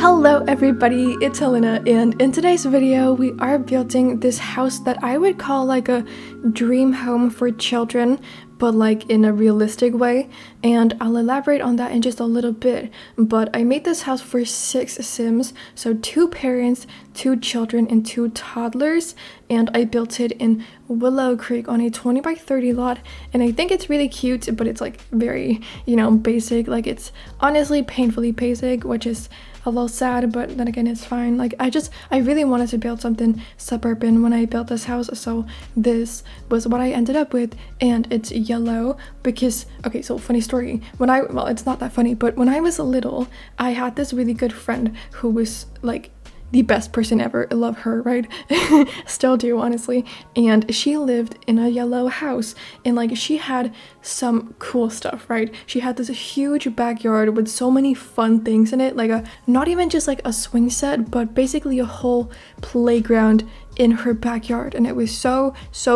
Hello everybody, it's Helena, and in today's video we are building this house that I would call like a dream home for children, but like in a realistic way, and I'll elaborate on that in just a little bit. But I made this house for 6 Sims, so 2 parents, 2 children, and 2 toddlers, and I built it in Willow Creek on a 20 by 30 lot, and I think it's really cute, but it's like very, basic. Like, it's honestly painfully basic, which is a little sad, but then again it's fine. Like, I really wanted to build something suburban when I built this house, so this was what I ended up with, and it's yellow because, okay, so funny story, well, it's not that funny, but when I was little, I had this really good friend who was like the best person ever. I love her, right? Still do, honestly. And she lived in a yellow house, and like, she had some cool stuff, right? She had this huge backyard with so many fun things in it, like not even just like a swing set, but basically a whole playground in her backyard, and it was so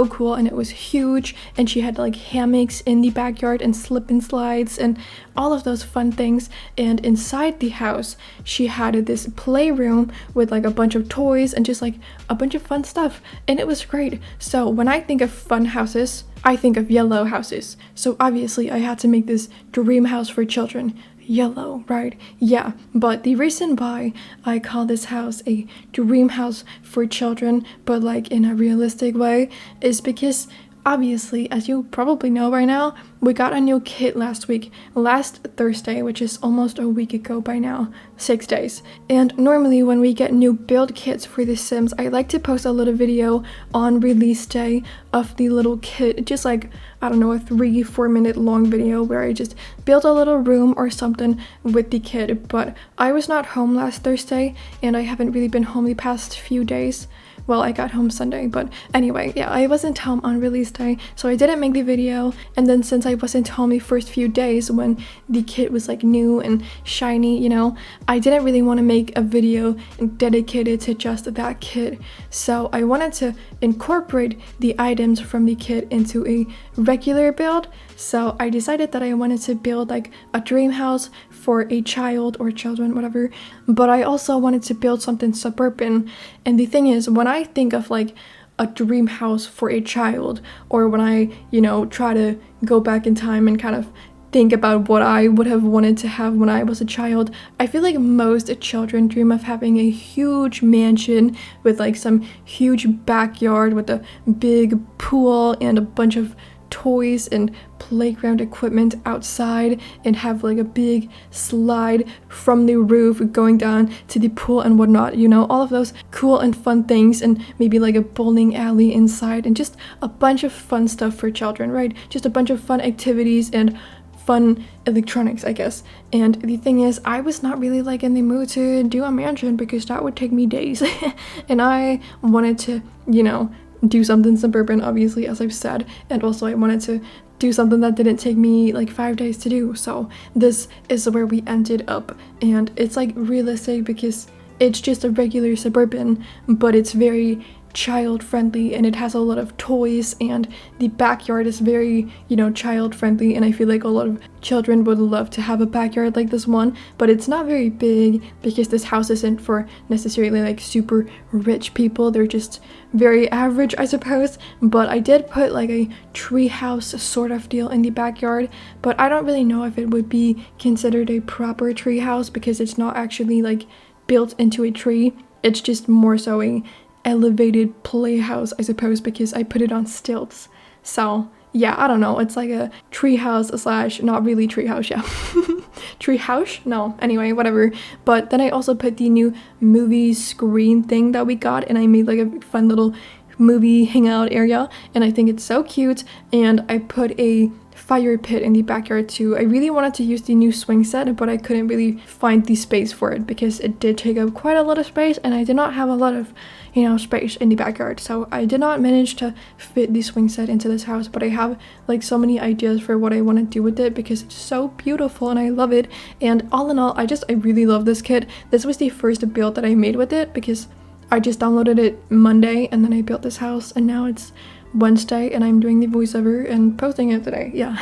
cool, and it was huge, and she had like hammocks in the backyard and slip and slides and all of those fun things. And inside the house she had this playroom with like a bunch of toys and just like a bunch of fun stuff, and it was great. So when I think of fun houses, I think of yellow houses, so obviously I had to make this dream house for children. Yellow, right? Yeah, but the reason why I call this house a dream house for children, but like in a realistic way, is because obviously, as you probably know by now, we got a new kit last Thursday, which is almost a week ago by now, 6 days. And normally when we get new build kits for the Sims, I like to post a little video on release day of the little kit, just like, I don't know, a 3-4 minute long video where I just build a little room or something with the kit. But I was not home last Thursday, and I haven't really been home the past few days. Well, I got home Sunday, but anyway, yeah, I wasn't home on release day, so I didn't make the video. And then since I wasn't home the first few days when the kit was like new and shiny, I didn't really want to make a video dedicated to just that kit. So I wanted to incorporate the items from the kit into a regular build. So I decided that I wanted to build like a dream house for a child or children, whatever, but I also wanted to build something suburban. And the thing is, when I think of like a dream house for a child, or when I, try to go back in time and kind of think about what I would have wanted to have when I was a child, I feel like most children dream of having a huge mansion with like some huge backyard with a big pool and a bunch of toys and playground equipment outside, and have like a big slide from the roof going down to the pool and whatnot, all of those cool and fun things, and maybe like a bowling alley inside, and just a bunch of fun stuff for children, right? Just a bunch of fun activities and fun electronics, I guess. And the thing is, I was not really like in the mood to do a mansion because that would take me days and I wanted to, do something suburban, obviously, as I've said, and also I wanted to do something that didn't take me like 5 days to do. So this is where we ended up, and it's like realistic because it's just a regular suburban, but it's very child friendly, and it has a lot of toys, and the backyard is very, child friendly, and I feel like a lot of children would love to have a backyard like this one. But it's not very big because this house isn't for necessarily like super rich people, they're just very average, I suppose. But I did put like a tree house sort of deal in the backyard, but I don't really know if it would be considered a proper tree house because it's not actually like built into a tree, it's just more so a elevated playhouse, I suppose, because I put it on stilts. So yeah, I don't know, it's like a treehouse slash not really treehouse, yeah. Treehouse? No, anyway, whatever. But then I also put the new movie screen thing that we got, and I made like a fun little movie hangout area, and I think it's so cute. And I put a fire pit in the backyard too. I really wanted to use the new swing set, but I couldn't really find the space for it because it did take up quite a lot of space, and I did not have a lot of space in the backyard, so I did not manage to fit the swing set into this house. But I have like so many ideas for what I want to do with it because it's so beautiful and I love it. And all in all, I really love this kit. This was the first build that I made with it because I just downloaded it Monday, and then I built this house, and now it's Wednesday and I'm doing the voiceover and posting it today. Yeah.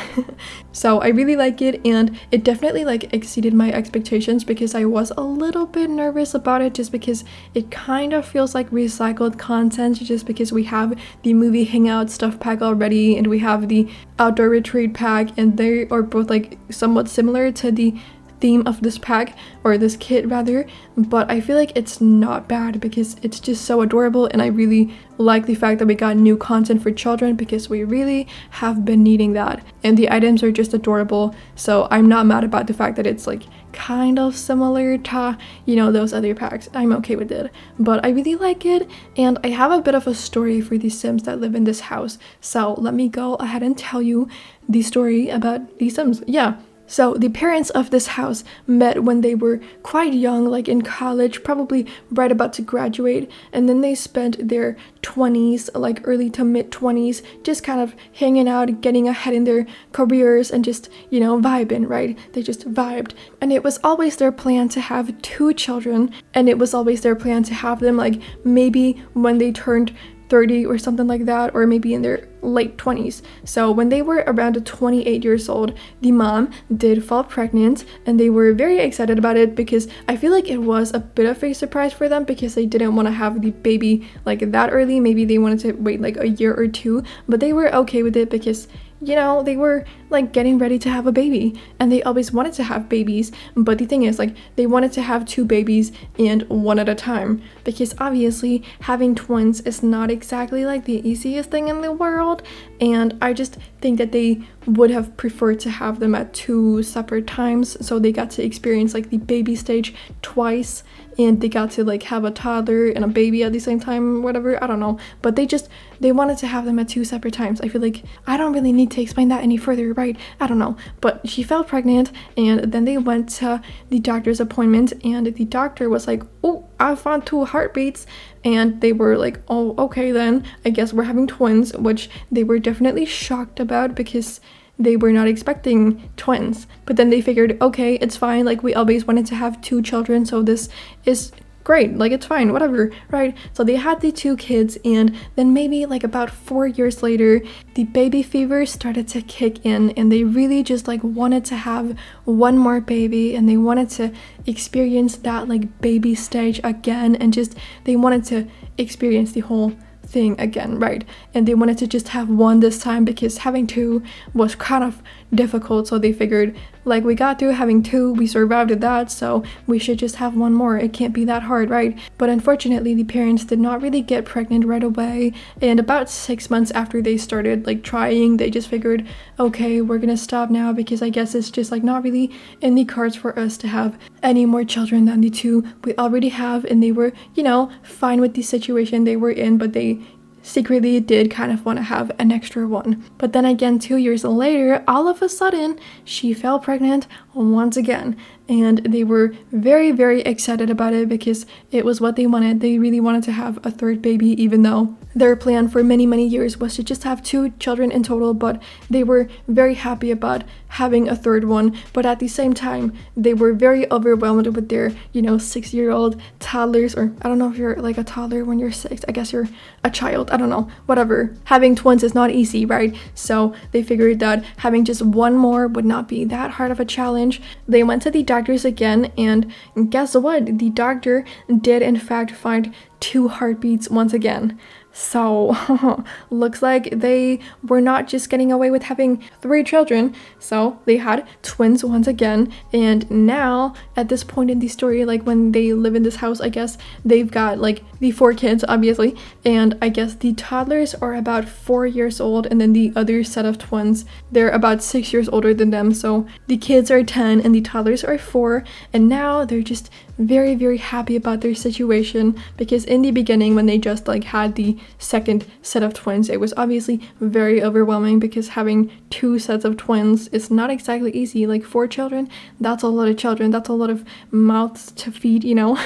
So I really like it, and it definitely like exceeded my expectations because I was a little bit nervous about it just because it kind of feels like recycled content, just because we have the movie hangout stuff pack already and we have the outdoor retreat pack, and they are both like somewhat similar to the theme of this pack, or this kit rather, but I feel like it's not bad because it's just so adorable, and I really like the fact that we got new content for children because we really have been needing that, and the items are just adorable, so I'm not mad about the fact that it's like kind of similar to, you know, those other packs. I'm okay with it, but I really like it, and I have a bit of a story for the Sims that live in this house, so let me go ahead and tell you the story about the Sims. Yeah. So the parents of this house met when they were quite young, like in college, probably right about to graduate, and then they spent their 20s, like early to mid 20s, just kind of hanging out, getting ahead in their careers and just, you know, vibing, right? They just vibed. And it was always their plan to have 2 children, and it was always their plan to have them like maybe when they turned 30 or something like that, or maybe in their late 20s. So when they were around 28 years old, the mom did fall pregnant, and they were very excited about it because I feel like it was a bit of a surprise for them because they didn't want to have the baby like that early. Maybe they wanted to wait like a year or 2, but they were okay with it because, you know, they were like getting ready to have a baby, and they always wanted to have babies, but the thing is like they wanted to have 2 babies and one at a time because obviously having twins is not exactly like the easiest thing in the world, and I just think that they would have preferred to have them at 2 separate times, so they got to experience like the baby stage twice, and they got to like have a toddler and a baby at the same time, whatever, I don't know, but they wanted to have them at 2 separate times. I feel like I don't really need to explain that any further, right? I don't know, but she fell pregnant, and then they went to the doctor's appointment, and the doctor was like, oh, I found 2 heartbeats, and they were like, oh, okay then, I guess we're having twins, which they were definitely shocked about because they were not expecting twins. But then they figured, okay, it's fine, like we always wanted to have 2 children, so this is great, like it's fine, whatever, right? So they had the 2 kids, and then maybe like about 4 years later, the baby fever started to kick in, and they really just like wanted to have one more baby, and they wanted to experience that like baby stage again, and just they wanted to experience the whole thing again, right? And they wanted to just have one this time because having 2 was kind of difficult, so they figured like we got through having 2, we survived that, so we should just have one more. It can't be that hard, right? But unfortunately the parents did not really get pregnant right away, and about 6 months after they started like trying, they just figured, okay, we're gonna stop now because I guess it's just like not really in the cards for us to have any more children than the 2 we already have. And they were, you know, fine with the situation they were in, but they secretly did kind of want to have an extra one. But then again, 2 years later, all of a sudden she fell pregnant once again, and they were very, very excited about it because it was what they wanted. They really wanted to have a 3rd baby, even though their plan for many, many years was to just have 2 children in total, but they were very happy about having a 3rd one. But at the same time, they were very overwhelmed with their, you know, 6-year-old toddlers, or I don't know if you're like a toddler when you're 6, I guess you're a child, I don't know, whatever. Having twins is not easy, right? So they figured that having just one more would not be that hard of a challenge. They went to the doctors again, and guess what? The doctor did in fact find 2 heartbeats once again. So looks like they were not just getting away with having 3 children, so they had twins once again. And now at this point in the story, like when they live in this house, I guess they've got like the 4 kids obviously, and I guess the toddlers are about 4 years old, and then the other set of twins, they're about 6 years older than them. So the kids are 10 and the toddlers are 4, and now they're just very, very happy about their situation because in the beginning, when they just like had the 2nd set of twins, it was obviously very overwhelming because having 2 sets of twins is not exactly easy. Like 4 children, that's a lot of children, that's a lot of mouths to feed, you know.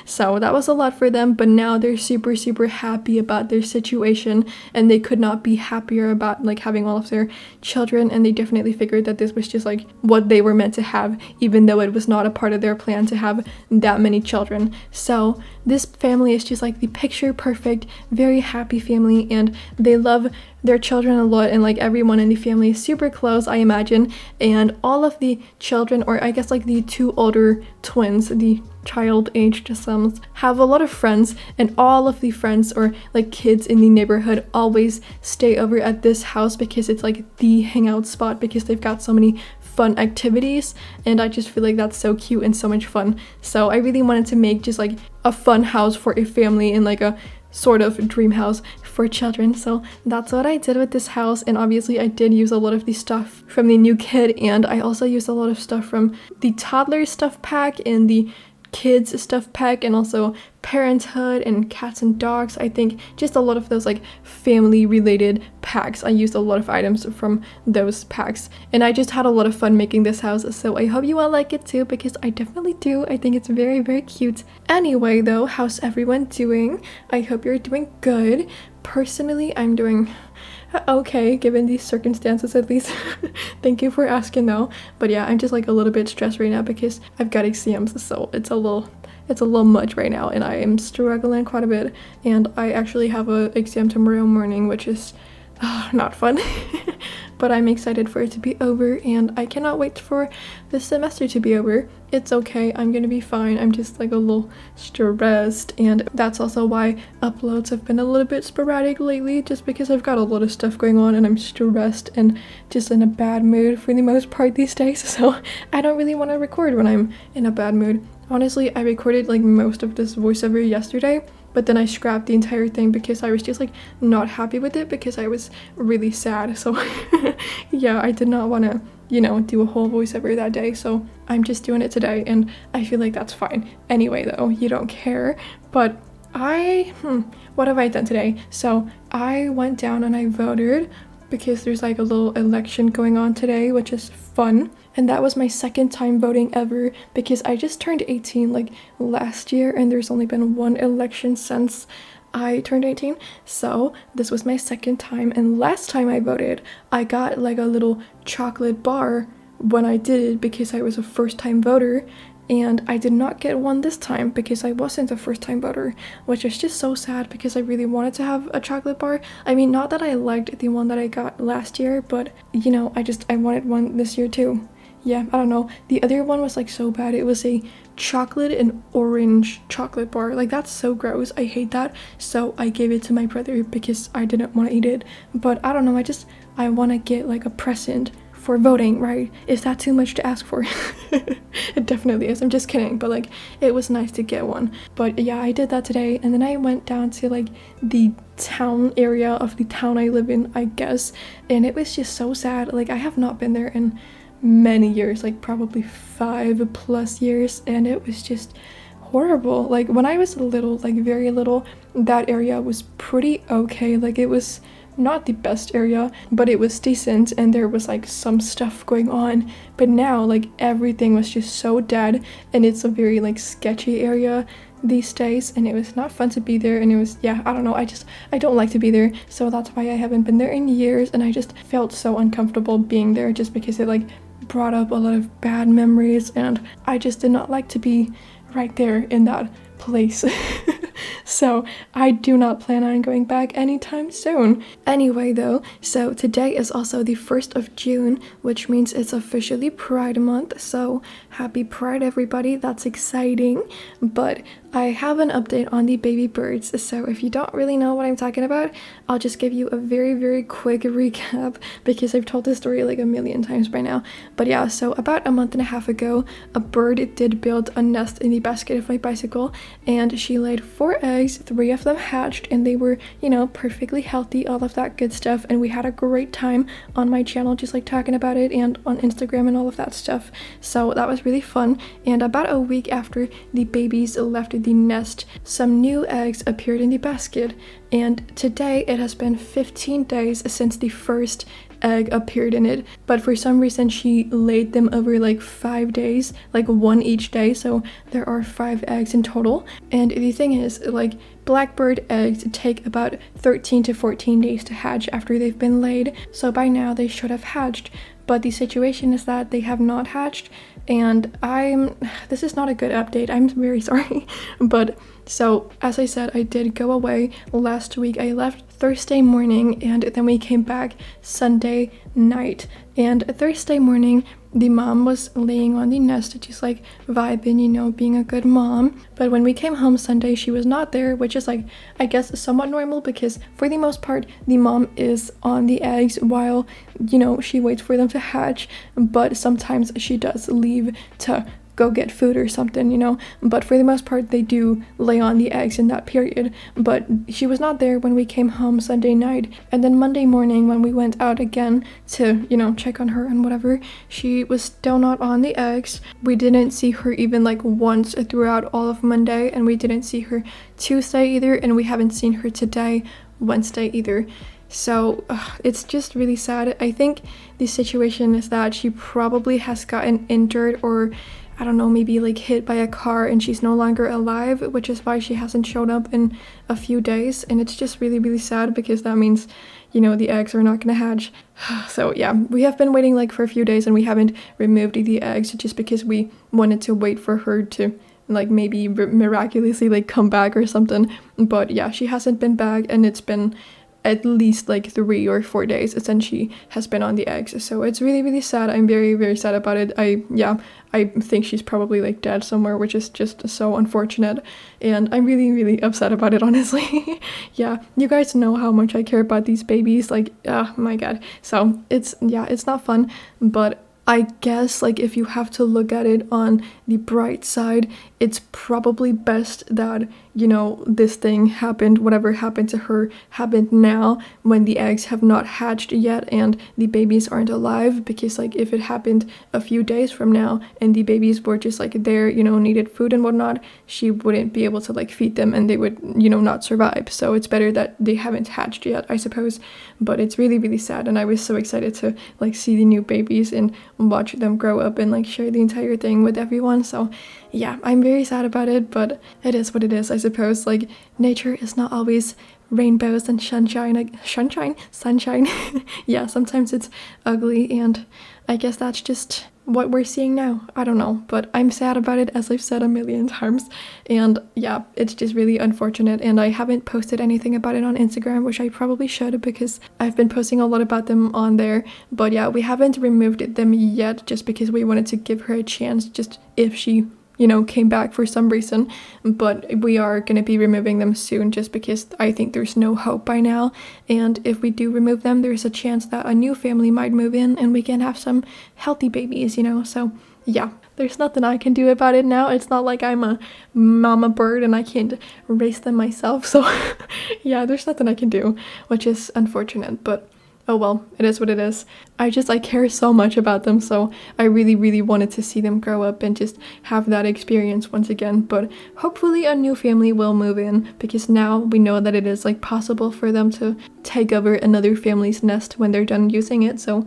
So that was a lot for them, but now they're super, super happy about their situation, and they could not be happier about like having all of their children, and they definitely figured that this was just like what they were meant to have, even though it was not a part of their plan to have that many children. So this family is just just like the picture perfect, very happy family, and they love their children a lot, and like everyone in the family is super close, I imagine. And all of the children, or I guess like the two older twins, the child-aged sons, have a lot of friends, and all of the friends or like kids in the neighborhood always stay over at this house because it's like the hangout spot, because they've got so many fun activities, and I just feel like that's so cute and so much fun. So I really wanted to make just like a fun house for a family and like a sort of dream house for children. So that's what I did with this house, and obviously I did use a lot of the stuff from the new kid, and I also used a lot of stuff from the toddler stuff pack and the kids stuff pack, and also parenthood and cats and dogs. I think just a lot of those like family related packs. I used a lot of items from those packs, and I just had a lot of fun making this house, so I hope you all like it too, because I definitely do. I think it's very, very cute. Anyway though, how's everyone doing? I hope you're doing good. Personally, I'm doing okay, given these circumstances at least. Thank you for asking though. But yeah, I'm just like a little bit stressed right now because I've got exams, so it's a little much right now, and I am struggling quite a bit. And I actually have an exam tomorrow morning, which is not fun. But I'm excited for it to be over, and I cannot wait for the semester to be over. It's okay, I'm gonna be fine. I'm just like a little stressed, and that's also why uploads have been a little bit sporadic lately, just because I've got a lot of stuff going on and I'm stressed and just in a bad mood for the most part these days. So I don't really want to record when I'm in a bad mood. Honestly, I recorded like most of this voiceover yesterday, but then I scrapped the entire thing because I was just like not happy with it, because I was really sad. So yeah, I did not want to, you know, do a whole voiceover that day, so I'm just doing it today, and I feel like that's fine. Anyway though, you don't care. But what have I done today? So I went down and I voted, because there's like a little election going on today, which is fun. And that was my second time voting ever, because I just turned 18 like last year, and there's only been one election since I turned 18. So this was my second time, and last time I voted, I got like a little chocolate bar when I did it, because I was a first time voter. And I did not get one this time because I wasn't a first time voter, which is just so sad, because I really wanted to have a chocolate bar. I mean, not that I liked the one that I got last year, but you know, I wanted one this year too. Yeah, I don't know. The other one was like so bad. It was a chocolate and orange chocolate bar. Like, that's so gross. I hate that. So I gave it to my brother because I didn't want to eat it. But I don't know. I want to get like a present for voting, right? Is that too much to ask for? It definitely is. I'm just kidding. But like, it was nice to get one. But yeah, I did that today. And then I went down to like the town area of the town I live in, I guess. And it was just so sad. Like, I have not been there in many years, like probably 5+ years, and it was just horrible. Like, when I was little, like very little, that area was pretty okay. Like, it was not the best area, but it was decent, and there was like some stuff going on. But now, like, everything was just so dead, and it's a very like sketchy area these days, and it was not fun to be there. And it was, yeah, I don't know, I don't like to be there, so that's why I haven't been there in years. And I just felt so uncomfortable being there, just because it like brought up a lot of bad memories, and I just did not like to be right there in that place. So I do not plan on going back anytime soon. Anyway though, so today is also the 1st of June, which means it's officially Pride Month, so happy Pride everybody, that's exciting. But I have an update on the baby birds, so if you don't really know what I'm talking about, I'll just give you a very, very quick recap, because I've told this story like a million times by now. But yeah, so about a month and a half ago, a bird did build a nest in the basket of my bicycle, and she laid 4 eggs, 3 of them hatched, and they were, you know, perfectly healthy, all of that good stuff. And we had a great time on my channel, just like talking about it, and on Instagram and all of that stuff. So that was really fun. And about a week after the babies left the nest, some new eggs appeared in the basket, and today it has been 15 days since the first egg appeared in it. But for some reason she laid them over like 5 days, like 1 each day, so there are 5 eggs in total. And the thing is, like, blackbird eggs take about 13 to 14 days to hatch after they've been laid, so by now they should have hatched. But the situation is that they have not hatched, and this is not a good update, I'm very sorry, but so as I said, I did go away last week. I left Thursday morning and then we came back Sunday night, and Thursday morning the mom was laying on the nest just like vibing, you know, being a good mom. But when we came home Sunday, she was not there, which is like, I guess, somewhat normal because for the most part the mom is on the eggs while, you know, she waits for them to hatch, but sometimes she does leave to go get food or something, you know, but for the most part they do lay on the eggs in that period. But she was not there when we came home Sunday night, and then Monday morning when we went out again to, you know, check on her and whatever, she was still not on the eggs. We didn't see her even like once throughout all of Monday, and we didn't see her Tuesday either, and we haven't seen her today, Wednesday either. So it's just really sad. I think the situation is that she probably has gotten injured, or I don't know, maybe like hit by a car and she's no longer alive, which is why she hasn't showed up in a few days. And it's just really, really sad because that means, you know, the eggs are not gonna hatch. So yeah, we have been waiting like for a few days and we haven't removed the eggs just because we wanted to wait for her to like maybe miraculously like come back or something. But yeah, she hasn't been back, and it's been at least like 3 or 4 days since she has been on the eggs. So it's really, really sad. I'm very, very sad about it. I think she's probably like dead somewhere, which is just so unfortunate, and I'm really, really upset about it, honestly. Yeah, you guys know how much I care about these babies, like, oh my god. So it's not fun, but I guess like if you have to look at it on the bright side, it's probably best that, you know, this thing happened, whatever happened to her happened now when the eggs have not hatched yet and the babies aren't alive, because like if it happened a few days from now and the babies were just like there, you know, needed food and whatnot, she wouldn't be able to like feed them and they would, you know, not survive. So it's better that they haven't hatched yet, I suppose. But it's really, really sad, and I was so excited to like see the new babies and watch them grow up and like share the entire thing with everyone. So yeah, I'm very sad about it, but it is what it is, I suppose. Like, nature is not always rainbows and sunshine. Yeah, sometimes it's ugly, and I guess that's just what we're seeing now. I don't know, but I'm sad about it, as I've said a million times, and yeah, it's just really unfortunate. And I haven't posted anything about it on Instagram, which I probably should, because I've been posting a lot about them on there. But yeah, we haven't removed them yet just because we wanted to give her a chance, just if she, you know, came back for some reason. But we are going to be removing them soon just because I think there's no hope by now, and if we do remove them, there's a chance that a new family might move in and we can have some healthy babies, you know. So yeah, there's nothing I can do about it now. It's not like I'm a mama bird and I can't raise them myself, so yeah, there's nothing I can do, which is unfortunate, but oh well, it is what it is. I care so much about them, so I really, really wanted to see them grow up and just have that experience once again. But hopefully a new family will move in, because now we know that it is like possible for them to take over another family's nest when they're done using it. So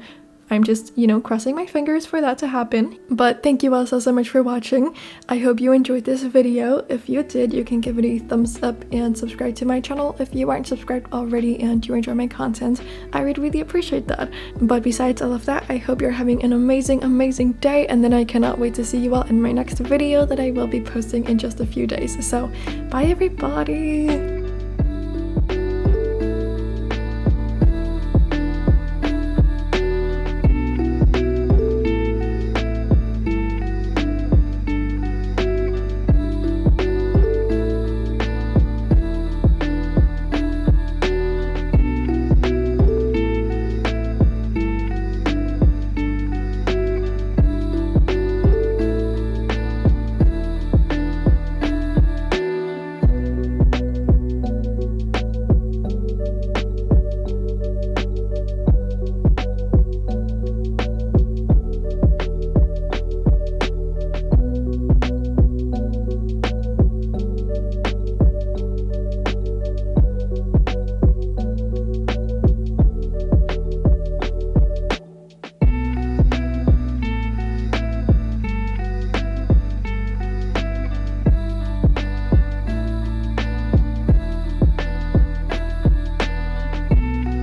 I'm just, you know, crossing my fingers for that to happen. But thank you all so much for watching. I hope you enjoyed this video. If you did, you can give it a thumbs up and subscribe to my channel if you aren't subscribed already and you enjoy my content. I would really appreciate that. But besides all of that, I hope you're having an amazing, amazing day, and then I cannot wait to see you all in my next video that I will be posting in just a few days. So bye everybody!